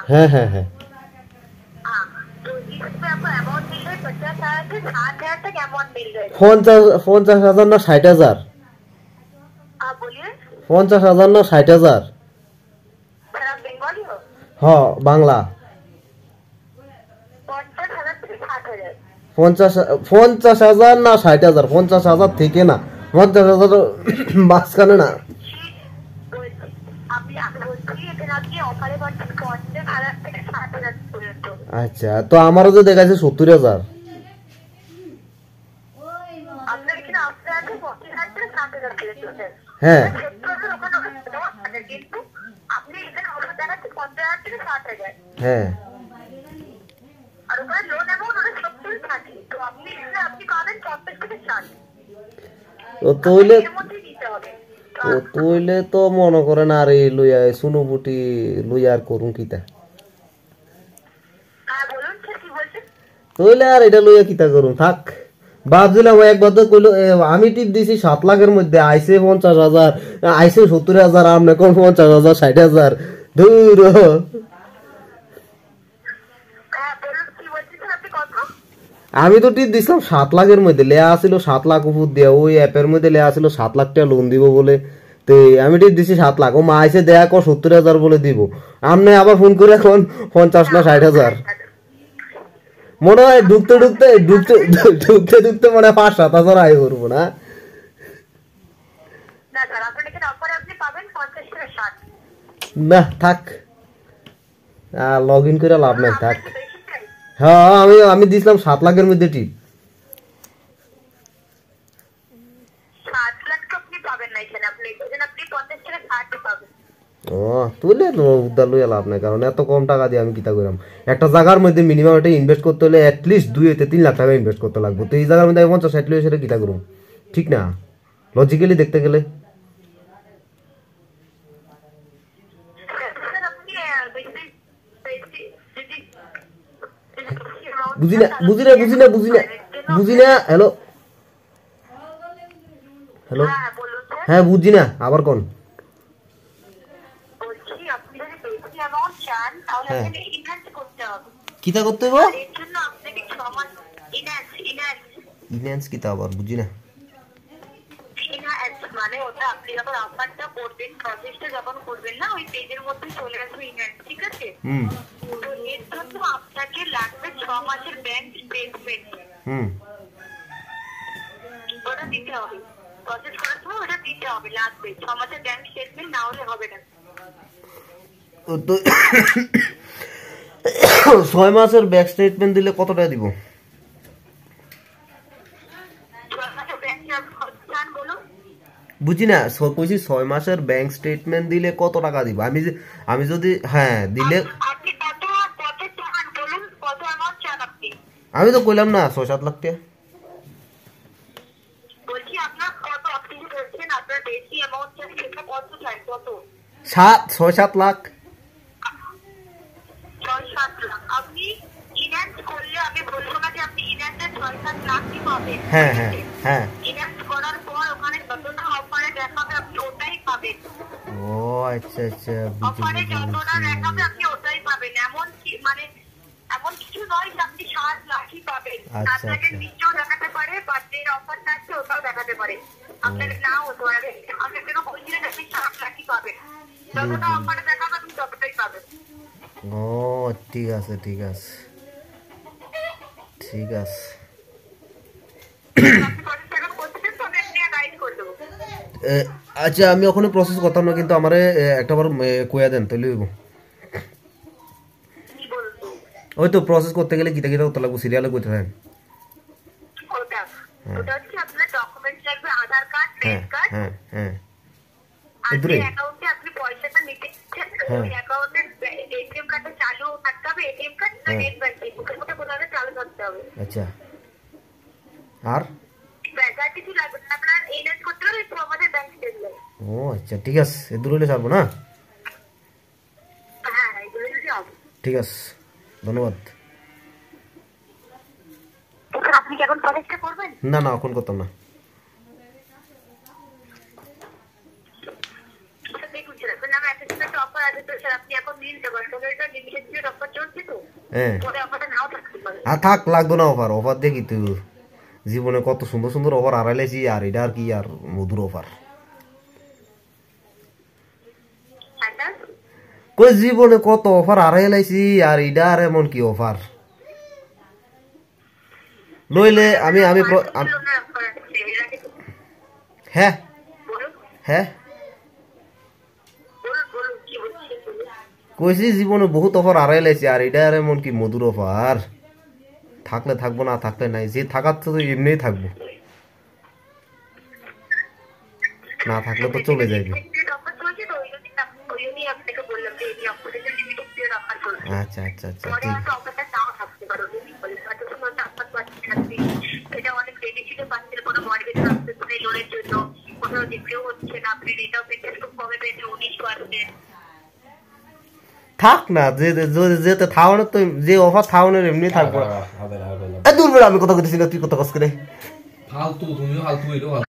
হ্যাঁ হ্যাঁ হ্যাঁ। तो इसमें आपको अमाउंट मिल रहा है 50,000 से 60,000 तक अमाउंट मिल रहा है। 50,000 না 60,000? आप बोलिए। 50,000 না 60,000? सर आप बंगाली हो? হ্যাঁ বাংলা। 50,000 से 60,000। 50,000 না 60,000? 50,000 থেকে না, 50,000 মাঝখানে না। আচ্ছা, তো আমারও তো দেখাচ্ছে 70,000। হ্যাঁ হ্যাঁ। তইলে তো মনে করেন আর এই লইয়া সুনুপুটি লইয়া আর করুন কিতা, তইলে আর এটা লইয়া কিতা করুন, থাক। ভাবছিলাম একবার তো কইলো আমি টিপ দিছি 7 লাখের মধ্যে, আইসে 50,000, আইসে 70,000, আপনি কোন 50,000 60,000? দূর। আমি তো টিপ দিছিলাম 7 লাখের মধ্যে, লেয়া আসিল 7 লাখ উপর দিয়া, ওই অ্যাপের মধ্যে লেয়া আসিল 7 লাখ টাকা লোন দিব বলে। তো আমি টিপ দিছি 7 লাখ, ও মা আইসে দেয়া কো 70,000 বলে দিব। আপনি আবার ফোন করে এখন 50 না 60,000। মনে হয় ঢুকতে মনে হয় 5-7,000 আয় করবো না। না থাক, লগ ইন করে লাভ নাই, থাক। হ্যাঁ আমি দিছিলাম 7 লাখের মধ্যে টিপ। ও তুলে উদ্ধার লইয়া লাভ নাই, কারণ এত কম টাকা দিয়ে আমি কিতা করাম। একটা জায়গার মধ্যে মিনিমাম একটা ইনভেস্ট করতে হলে অ্যাটলিস্ট 2-3 লাখ টাকা ইনভেস্ট করতে লাগবে। তো এই জায়গার মধ্যে 50-60 লইয়া সেটা কিতা করুম, ঠিক না? লজিক্যালি দেখতে গেলে বুঝি না। হ্যালো হ্যালো, হ্যাঁ বুঝি না, আবার কোন? হ্যাঁ কিতা করতে হইব? ইনহ্যান্স কিতা আবার বুঝি না। মানে ওটা আপনি যখন অফারটা করবেন, প্রসেসটা যখন করবেন না, ওই পেজের মধ্যে চলে আসবে ইনহ্যান্স, ঠিক আছে? তো এর জন্য আপনাকে লাগবে 6 মাসের ব্যাংক স্টেটমেন্ট। ওটা দিতে হবে, প্রসেস করার সময় ওটা দিতে হবে, লাগবে 6 মাসের ব্যাংক স্টেটমেন্ট, না হলে হবে না। 6 মাসের ব্যাংক স্টেটমেন্ট দিলে কত টাকা দিব? বুঝি না, কইছি 6 মাসের ব্যাংক স্টেটমেন্ট দিলে কত টাকা দিব? আমি যদি হ্যাঁ দিলে, আমি তো কইলাম না 6-7 লাখ টাকা। 6-7 লাখ। হ্যাঁ হ্যাঁ হ্যাঁ। ও আচ্ছা আচ্ছা, এমন কিছু নয় যে আপনি 7 লাখই পাবেন, আপনাকে নিচেও দেখাতে পারে, বার্থডে অফারটা আছে ওটাও দেখাতে পারে, আপনাকে নাও হতে পারে। আপনি কেন বলছিলেন আপনি 7 লাখই পাবেন, যতটা অফারে দেখাবে আপনি ততটাই পাবেন। ও ঠিক আছে ঠিক আছে ঠিক আছে। আচ্ছা আমি ওখানে প্রসেস করতাম না, কিন্তু আমারে একটাবার কইয়া দেন তাইলে হইব। ওই তো প্রসেস করতে গেলে কিটা কিটা করতে লাগবে, সিরিয়ালে কইতে হয়। ওটা হচ্ছে আপনার ডকুমেন্টস লাগবে, আধার কার্ড, প্যান কার্ড। হ্যাঁ হ্যাঁ। আপনি অ্যাকাউন্টে আপনি পয়সাটা নিতে চান, ওই অ্যাকাউন্টের এটিএম কার্ডটা চালু থাকতে হবে, এটিএম কার্ড না নেট ব্যাংকিং, ওটার মধ্যে কোথাও চালু থাকতে হবে। আচ্ছা আর ব্যাংকার কিছু লাগবে না, আপনার ইনভেস্ট করতে হবে তো আমাদের ব্যাংক স্টেটমেন্ট। ও আচ্ছা ঠিক আছে, এ দূর হইলে ছাড়বো না? হ্যাঁ এগুলো যদি হবে। ঠিক আছে, ধন্যবাদ। আপনি কি এখন প্রসেসটা করবেন? না না এখন করতাম না। দেখুন স্যার, আপনার নামে একটা অফার আছে, তো স্যার আপনি এখন নিতে পারেন, তবে এটা লিমিটেড পিরিয়ড অফার চলছে তো, হ্যাঁ পরে অফারটা নাও থাকতে পারে। আর থাক লাগতো না অফার, অফার দেখি তো জীবনে কত সুন্দর সুন্দর অফার হারাইলেছি, আর এটা আর কি আর মধুর অফার। হ্যাঁ কই জীবনে কত অফার হারাইলাইছি, আর এটা আর এমন কি অফার নইলে আমি আমি হ্যাঁ হ্যাঁ কইছি জীবনে বহুত অফার হারাইলাইছি, আর এটা আর এমন কি মধুর অফার। থাকলে থাকবো, না থাকলে নাই, যে থাকার তো এমনিই থাকবো, না থাকলে তো চলে যাবে। আচ্ছা আচ্ছা আচ্ছা ঠিক থাক না, যেতে থাওয়ানোর তো যে অফার থাওয়ানোর এমনি থাকবো। দূর বেড়া, আমি কথা কইতেছি না, তুই কথা কস করে ফালতু, তুমিও ফালতু হইলো।